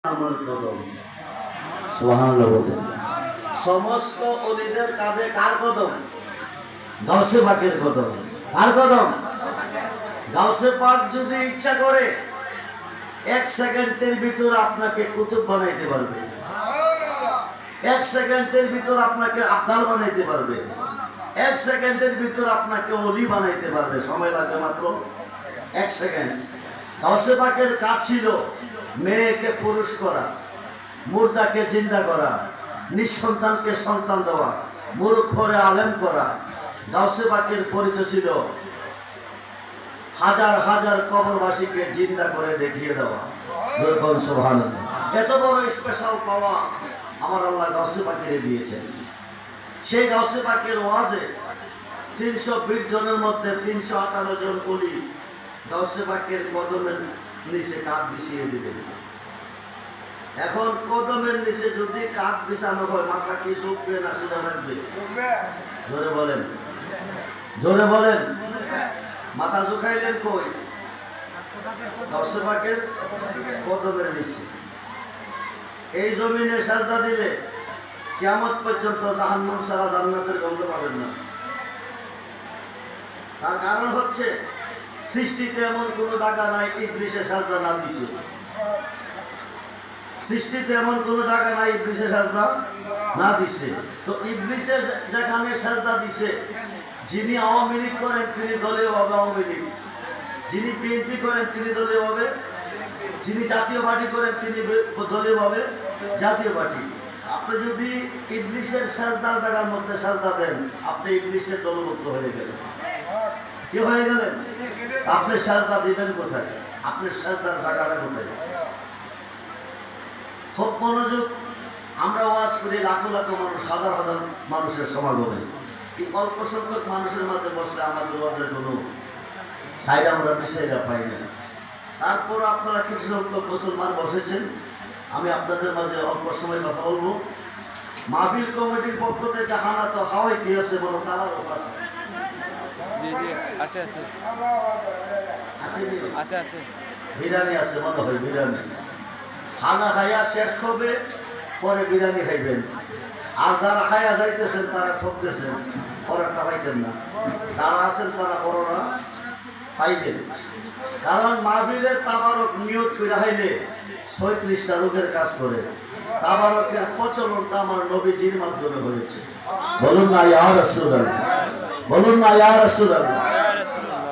আমার কদম সুবহানাল্লাহ বলে সমস্ত ওলিদের কাঁধে কার কদম? গাউসে পাকের কদম। কার কদম? গাউসে পাক যদি ইচ্ছা করে 1 সেকেন্ডের ভিতর আপনাকে কুতুব বানাইতে পারবে, 1 সেকেন্ডের ভিতর আপনাকে আব্দাল বানাইতে পারবে, 1 সেকেন্ডের ভিতর আপনাকে ওলি বানাইতে পারবে। সময় লাগবে মাত্র 1 সেকেন্ড। গাউসে পাকের কাজ ছিল মেয়েকে পুরুষ করা, মুর্দাকে জিন্দা করা, নিঃসন্তানকে সন্তান দেওয়া, মূর্খরে আলেম করা। গাউসে পাকের পরিচয় ছিল হাজার হাজার কবরবাসীকে জিন্দা করে দেখিয়ে দেওয়া। সুবহানাল্লাহ। এত বড় স্পেশাল পাওয়া আমার আল্লাহ গাউসে পাকের দিয়েছেন। সেই গাউসে পাকের ওয়াজে 320 জনের মধ্যে 318 জন ওলি গাউসে পাকের কদমের নিচে কাঁধ বিছিয়ে দিবে। এখন কদমের নিচে যদি কাঁধ বিছানো হয়, মাথা কি ঝুঁকবে না সোজা রাখবে? জোরে বলেন, জোরে বলেন। মাথা ঝুঁকাইলেন কই? গাউসে পাকের কদমের নিচে। এই জমিনে সাজদা দিলে কিয়ামত পর্যন্ত জাহান্নাম ছাড়া জান্নাতের গন্ধ পাবেন না। তার কারণ হচ্ছে সৃষ্টিতে এমন কোনো জায়গা নাই ইবলিসে সাজদা না দিছে। সৃষ্টিতে এমন কোনো জায়গা নাই ইবলিসে সাজদা না দিছে। তো ইবলিসের যেখানে সাজদা দিছে, যিনি আওয়ামী লীগ করেন তিনি দলীয়ভাবে আওয়ামী লীগ, যিনি বিএনপি করেন তিনি দলীয়ভাবে, যিনি জাতীয় পার্টি করেন তিনি দলীয়ভাবে জাতীয় পার্টি। আপনি যদি ইবলিসের সাজদার জায়গার মধ্যে সাজদা দেন, আপনি ইবলিসের দলভুক্ত হয়ে গেলেন। কি হয়ে গেলেন? আপনি সাজদা দিবেন কোথায়? আপনার সাজদার জায়গাটা কোথায়? খুব মনোযোগ। আমরা ওয়াজ করি লাখো লাখো মানুষ, হাজার হাজার মানুষের সমাগমে। এই অল্প সংখ্যক মানুষের মাঝে বসলে আমাদের ওয়াজের কোনো সাইড আমরা বিষয়টা পাই না। তারপর আপনারা কিছু সংখ্যক মুসলমান বসেছেন, আমি আপনাদের মাঝে অল্প সময় কথা বলবো। মাহফিল কমিটির পক্ষ থেকে হানা তো হাওয়াই দিয়েছে, বলো তারা আছে বিরিয়ানি আছে মনে হয়, বিরিয়ানি খানা খাইয়া শেষ হবে, পরে বিরিয়ানি খাইবেন। আর যারা খাইয়া যাইতেছেন তারা ঠকতেছেন, পরেরটা পাইতেন না। যারা আছেন তারা বড়রা পাইবেন। কারণ মাহফিলের তাবারক নিয়ত করে হাইলে 36টা রোগের কাজ করে। তাবারকের প্রচলনটা আমার নবীজির মাধ্যমে হয়েছে। বলুন না ইয়া রাসূলুল্লাহ, বলুন না ইয়া রাসূলুল্লাহ।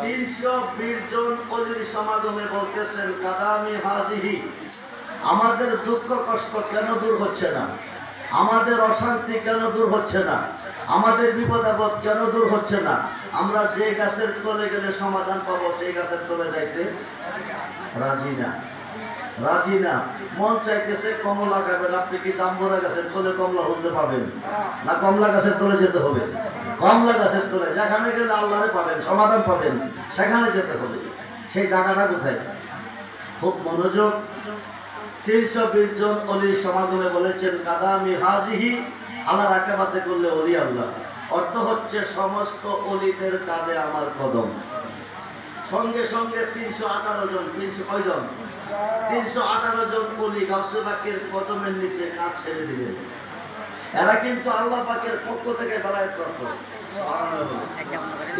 320 জন ওলির সমাগমে বলতেছেন কাদামি হাজিহি, আমাদের দুঃখ কষ্ট কেন দূর হচ্ছে না, আমাদের অশান্তি কেন দূর হচ্ছে না, আমাদের বিপদ আপদ কেন দূর হচ্ছে না। আমরা যে গাছের তলে গেলে সমাধান পাবো সেই গাছের তলে যাইতে রাজি না, রাজি না। মন চাইতেছে কমলা খাবেন, আপনি কি জাম্বুরা গাছের তলে কমলা হতে পাবেন না? কমলা গাছের তলে যেতে হবে। কমলা গাছের তলে যেখানে গেলে আল্লাহরে পাবেন, সমাধান পাবেন, সেখানে যেতে হবে। সেই জায়গাটা কোথায়? খুব মনোযোগ। 320 জন অলির সমাগমে বলেছেন কাদামি হাজিহি আল্লাহ রাকাবাতে করলে অলি আল্লাহ। অর্থ হচ্ছে সমস্ত অলিদের কাঁধে আমার কদম। সঙ্গে সঙ্গে 318 জন, 300 কয়জন? 318 জন অলি গাউসে পাকের কদমের নিচে কাঁধ ছেড়ে দিলেন। এরা কিন্তু আল্লাহ পাকের পক্ষ থেকে বেলায়েত প্রাপ্ত।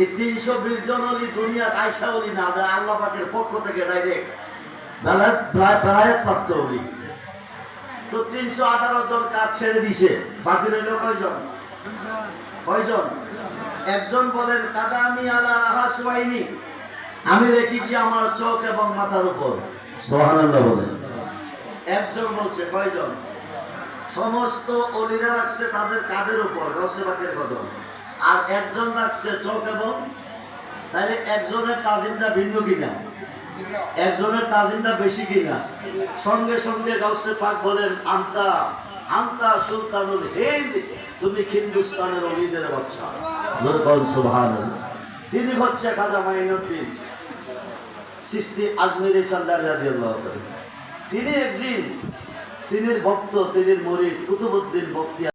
এই 320 জন অলি দুনিয়ার আয়সা অলি না, আল্লাহ পাকের পক্ষ থেকে ডাইরেক্ট বেলায়েত প্রাপ্ত অলি। তো 318 জন কাজ ছেড়ে দিছে, বাকি রইল কয়জন? কয়জন? একজন বলেন কাদামি আলা রাহাসওয়াইনি, আমি রেখেছি আমার চোখ এবং মাথার উপর। সুবহানাল্লাহ বলেন। একজন বলছে কয়জন? সমস্ত অলিরা রাখছে তাদের কাঁধের উপর গাউসে পাকের কদম, আর একজন রাখছে চোখ এবং। তাহলে একজনের তাজিমটা ভিন্ন কিনা? একজনের তাজিমটা বেশি কিনা? সঙ্গে সঙ্গে গাউসে পাক বলেন আন্তা আন্তা সুলতানুল হিন্দ, তুমি হিন্দুস্তানের অলিদের বাদশা। সুবহানাল্লাহ। তিনি হচ্ছে খাজা মাইনুদ্দিন চিশতি আজমিরি চান্দার রাদিয়াল্লাহু তাআলা। তিনি একজন, তিনি ভক্ত, তিনি মুরিদ কুতুবউদ্দিন বখতিয়ার।